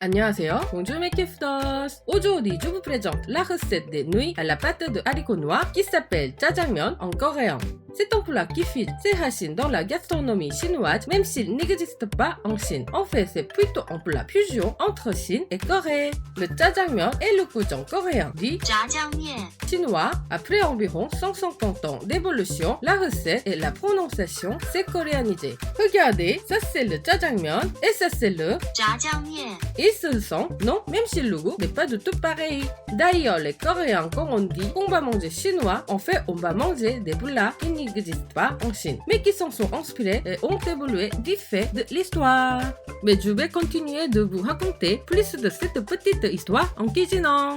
Annyeonghaseyo, bonjour mes keftos. Aujourd'hui, je vous présente la recette des nouilles à la pâte de haricots noirs qui s'appelle jjajangmyeon en coréen. C'est un plat qui fit ses racines dans la gastronomie chinoise même s'il n'existe pas en Chine. En fait, c'est plutôt un plat fusion entre Chine et Corée. Le jjajangmyeon est le cousin coréen dit jjajangmyeon chinois. Après environ 150 ans d'évolution, la recette et la prononciation s'est coréanisée. Regardez, ça c'est le jjajangmyeon et ça c'est le jjajangmyeon. Ils se ressemblent, non, même si le goût n'est pas du tout pareil. D'ailleurs, les Coréens, quand on dit qu'on va manger chinois, en fait, on va manger des plats qui n'existent pas en Chine, mais qui s'en sont inspirés et ont évolué du fait de l'histoire. Mais je vais continuer de vous raconter plus de cette petite histoire en cuisinant.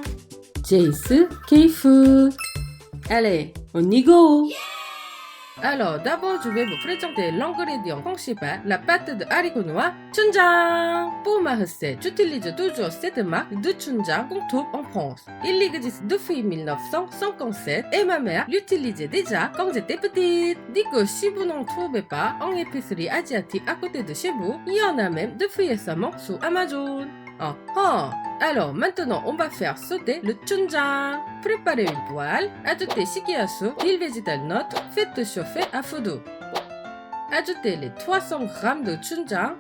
Jace K-Food. Allez, on y go! Alors, d'abord, je vais vous présenter l'ingrédient principal, la pâte de haricots noirs, chunjang. Pour ma recette, j'utilise toujours cette marque de chunjang qu'on trouve en France. Il existe depuis 1957 et ma mère l'utilisait déjà quand j'étais petite. Du coup, si vous n'en trouvez pas en épicerie asiatique à côté de chez vous, il y en a même depuis récemment sur Amazon. Alors maintenant on va faire sauter le chunjang. Préparez une poêle, ajoutez shikiasu, huile végétale neutre, faites chauffer à feu doux. Ajoutez les 300 g de chunjang.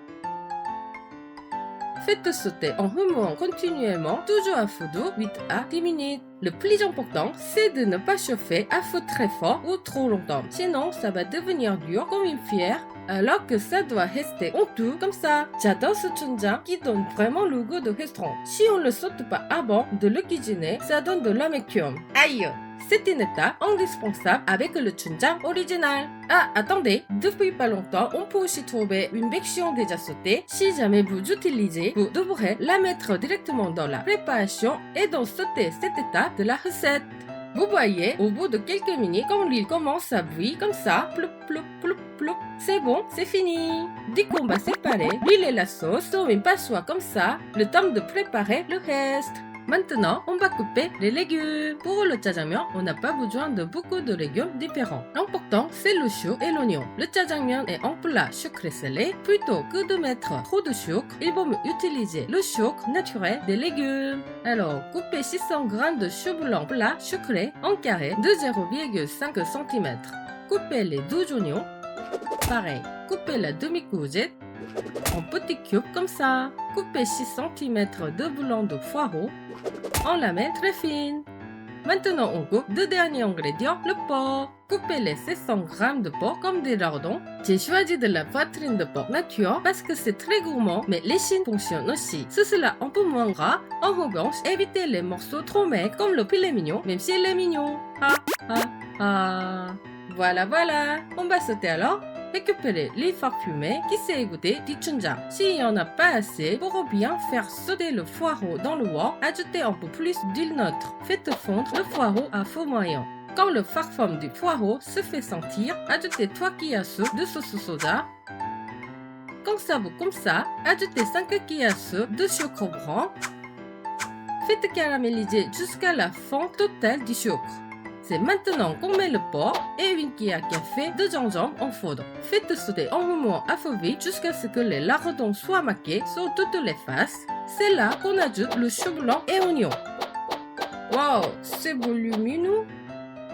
Faites sauter en remuant continuellement, toujours à feu doux, 8 à 10 minutes. Le plus important, c'est de ne pas chauffer à feu très fort ou trop longtemps. Sinon, ça va devenir dur comme une pierre, alors que ça doit rester en tout comme ça. J'adore ce chunjang qui donne vraiment le goût de restaurant. Si on ne le saute pas avant de le cuisiner, ça donne de l'amertume. Aïe! C'est une étape indispensable avec le chunjang original. Ah, attendez, depuis pas longtemps, on peut aussi trouver une version déjà sautée. Si jamais vous utilisez, vous devrez la mettre directement dans la préparation et donc sauter cette étape de la recette. Vous voyez, au bout de quelques minutes, quand l'huile commence à bouillir comme ça, ploup, ploup, ploup, ploup, c'est bon, c'est fini. Dès qu'on va séparer l'huile et la sauce sur une passoire comme ça, le temps de préparer le reste. Maintenant, on va couper les légumes. Pour le jjajangmyeon, on n'a pas besoin de beaucoup de légumes différents. L'important, c'est le chou et l'oignon. Le jjajangmyeon est un plat sucré salé. Plutôt que de mettre trop de sucre, il vaut mieux utiliser le sucre naturel des légumes. Alors, coupez 600 g de chou blanc plat sucré en carré de 0,5 cm. Coupez les 12 oignons. Pareil, coupez la demi-courgette en petits cubes comme ça. Coupez 6 cm de blanc de poireau en lamelles très fines. Maintenant on coupe deux derniers ingrédients, le porc. Coupez les 700 g de porc comme des lardons. J'ai choisi de la poitrine de porc nature parce que c'est très gourmand, mais les chines fonctionnent aussi. Ce sera un peu moins gras. En revanche, évitez les morceaux trop maigres comme le filet mignon, même s'il est mignon. Voilà, on va sauter alors. Récupérez les parfumés qui s'est égoutté du chunjang. S'il n'y en a pas assez, pour bien faire sauter le poireau dans le wok, ajoutez un peu plus d'huile neutre. Faites fondre le poireau à feu moyen. Quand le parfum du poireau se fait sentir, ajoutez 3 cuillères de sauce soja. Quand ça vaut comme ça, ajoutez 5 cuillères de sucre brun. Faites caraméliser jusqu'à la fin totale du sucre. C'est maintenant qu'on met le porc et une cuillère à café de gingembre en poudre. Faites sauter en remuant à feu vite jusqu'à ce que les lardons soient marqués sur toutes les faces. C'est là qu'on ajoute le chou blanc et oignon. Wow, c'est volumineux.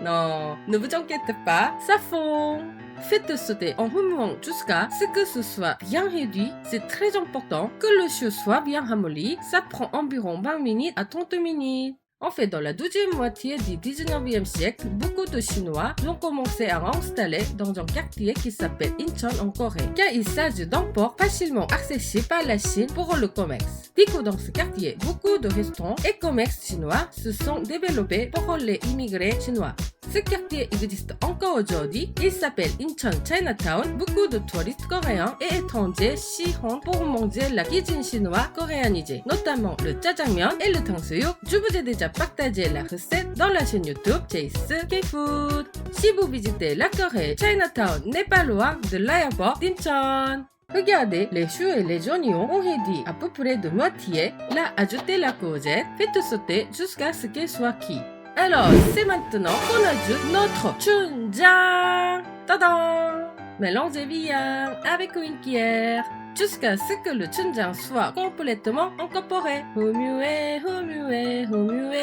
Non, ne vous inquiétez pas, ça fond. Faites sauter en remuant jusqu'à ce que ce soit bien réduit. C'est très important que le chou soit bien ramolli. Ça prend environ 20 minutes à 30 minutes. En fait, dans la deuxième moitié du 19e siècle, beaucoup de Chinois ont commencé à installer dans un quartier qui s'appelle Incheon en Corée, car il s'agit d'un port facilement accessible par la Chine pour le commerce. Du coup, dans ce quartier, beaucoup de restaurants et commerces chinois se sont développés pour les immigrés chinois. Ce quartier existe encore aujourd'hui. Il s'appelle Incheon Chinatown. Beaucoup de touristes coréens et étrangers s'y rendent pour manger la cuisine chinoise coréanisée, notamment le jjajangmyeon et le 탕수육. Je vous ai déjà partagé la recette dans la chaîne YouTube Jace K-Food. Si vous visitez la Corée, Chinatown n'est pas loin de l'aéroport d'Incheon. Regardez, les choux et les oignons ont réduit à peu près de moitié. Là, ajoutez la courgette. Faites sauter jusqu'à ce qu'elle soit cuite. Alors, c'est maintenant qu'on ajoute notre chunjang. Tadam! Mélangez bien avec une cuillère. jusqu'à ce que le chunjang soit complètement incorporé. Remuez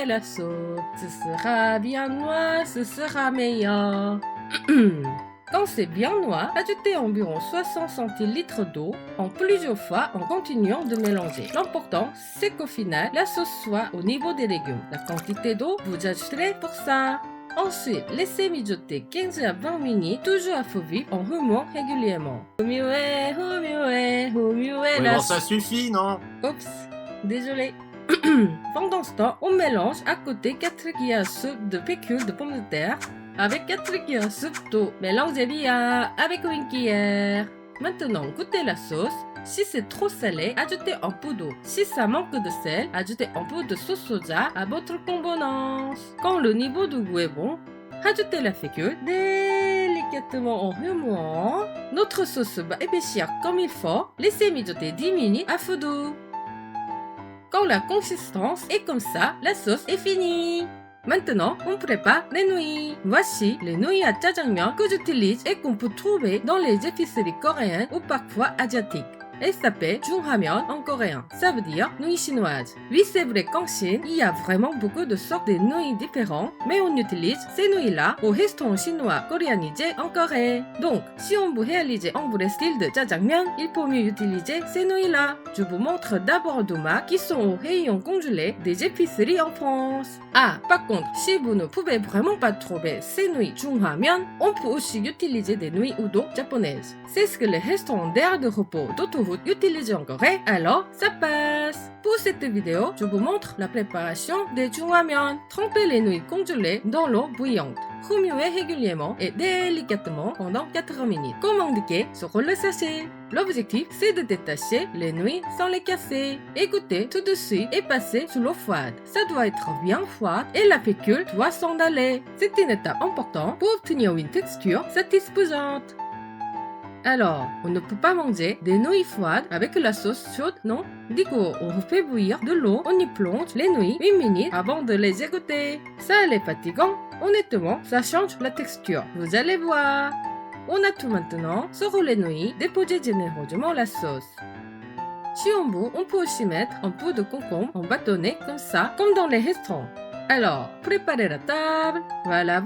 la sauce. Ce sera bien noir, ce sera meilleur. Quand c'est bien noir, ajoutez environ 60 centilitres d'eau en plusieurs fois en continuant de mélanger. L'important, c'est qu'au final, la sauce soit au niveau des légumes. La quantité d'eau, vous ajouterez pour ça. Ensuite, laissez mijoter 15 à 20 minutes, toujours à feu vif, en remuant régulièrement. Remuez Oui, la bon, ça suffit, non? Oups, désolé. Pendant ce temps, on mélange à côté 4 cuillères soupe de pécule de pommes de terre avec 4 cuillères soupe d'eau. Mélangez bien avec une cuillère. Maintenant, goûtez la sauce. Si c'est trop salé, ajoutez un peu d'eau. Si ça manque de sel, ajoutez un peu de sauce soja à votre convenance. Quand le niveau de goût est bon, ajoutez la fécule délicatement en remuant. Notre sauce va épaissir comme il faut. Laissez mijoter 10 minutes à feu doux. Quand la consistance est comme ça, la sauce est finie. Maintenant, on prépare les nouilles. Voici les nouilles à jjajangmyeon que j'utilise et qu'on peut trouver dans les épiceries coréennes ou parfois asiatiques. Elle s'appelle Junghamyeon en coréen. Ça veut dire nouilles chinoises. Oui, c'est vrai qu'en Chine, il y a vraiment beaucoup de sortes de nouilles différentes, mais on utilise ces nouilles-là au restaurant chinois coréanisé en Corée. Donc, si on veut réaliser un vrai style de jjajangmyeon, il faut mieux utiliser ces nouilles-là. Je vous montre d'abord deux marques qui sont au rayon congelé des épiceries en France. Ah, par contre, si vous ne pouvez vraiment pas trouver ces nouilles Junghamyeon, on peut aussi utiliser des nouilles udon japonaises. C'est ce que les restaurants d'air de repos d'autoroute utilisent en Corée, alors ça passe. Pour cette vidéo, je vous montre la préparation des jjajangmyeon. Trempez les nouilles congelées dans l'eau bouillante. Remuez régulièrement et délicatement pendant 4 minutes, comme indiqué sur le sachet. L'objectif, c'est de détacher les nouilles sans les casser. Égouttez tout de suite et passez sous l'eau froide. Ça doit être bien froid et la fécule doit s'en aller. C'est une étape importante pour obtenir une texture satisfaisante. Alors, on ne peut pas manger des nouilles froides avec la sauce chaude, non? Du coup, on fait bouillir de l'eau, on y plonge les nouilles 8 minutes avant de les égoutter. Ça, elle est fatigant. Honnêtement, ça change la texture. Vous allez voir. On a tout maintenant. Sur les nouilles, déposez généreusement la sauce. Si on veut, on peut aussi mettre un peu de concombre en bâtonnet comme ça, comme dans les restaurants. Alors, préparez la table. Voilà.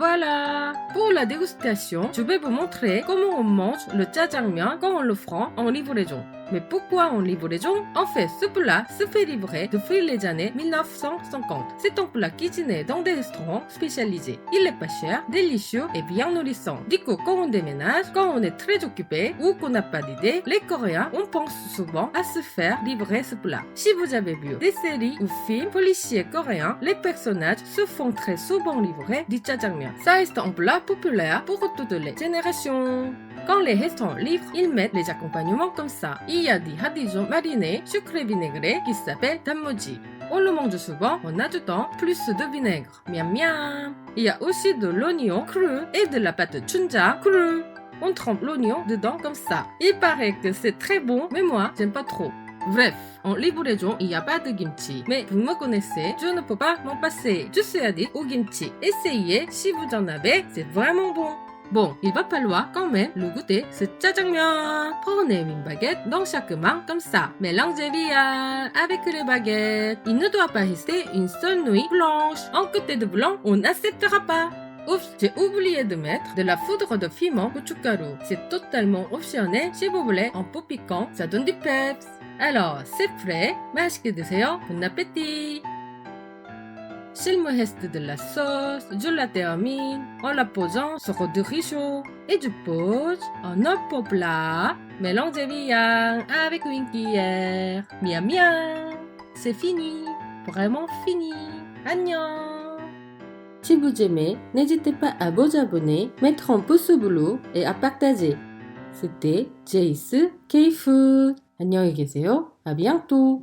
Pour la dégustation, je vais vous montrer comment on mange le jjajangmyeon quand on le prend en livraison. Mais pourquoi en livraison? En fait, ce plat se fait livrer depuis les années 1950. C'est un plat cuisiné dans des restaurants spécialisés. Il est pas cher, délicieux et bien nourrissant. Du coup, quand on déménage, quand on est très occupé ou qu'on n'a pas d'idée, les Coréens, on pense souvent à se faire livrer ce plat. Si vous avez vu des séries ou films policiers coréens, les personnages se font très souvent livrer du jjajangmyeon. Ça reste un plat populaire pour toutes les générations. Quand les restaurants livrent, ils mettent les accompagnements comme ça. Il y a du radisson mariné, sucré vinaigré qui s'appelle danmoji. On le mange souvent en ajoutant plus de vinaigre. Miam miam. Il y a aussi de l'oignon cru et de la pâte chunjang crue. On trempe l'oignon dedans comme ça. Il paraît que c'est très bon, mais moi, j'aime pas trop. Bref, en livraison, il n'y a pas de kimchi. Mais vous me connaissez, je ne peux pas m'en passer. Je suis addict au kimchi. Essayez, si vous en avez, c'est vraiment bon. Bon, il va falloir quand même le goûter, ce jjajangmyeon. Prenez une baguette dans chaque main comme ça. Mélangez bien avec les baguettes. Il ne doit pas rester une seule nouille blanche. Un côté de blanc, on n'acceptera pas. Oups, j'ai oublié de mettre de la poudre de piment gochugaru. C'est totalement optionnel. Si vous voulez un peu piquant, ça donne du peps. Alors, c'est prêt. 맛있게 드세요. Bon appétit. S'il me reste de la sauce, je la termine en la posant sur du riz chaud. Et je pose un autre plat. Mélangez bien avec une cuillère. Miam miam. C'est fini. Vraiment fini. 안녕. Si vous aimez, n'hésitez pas à vous abonner, mettre un pouce bleu et à partager. C'était Jace K-Food. 안녕히 계세요. À bientôt.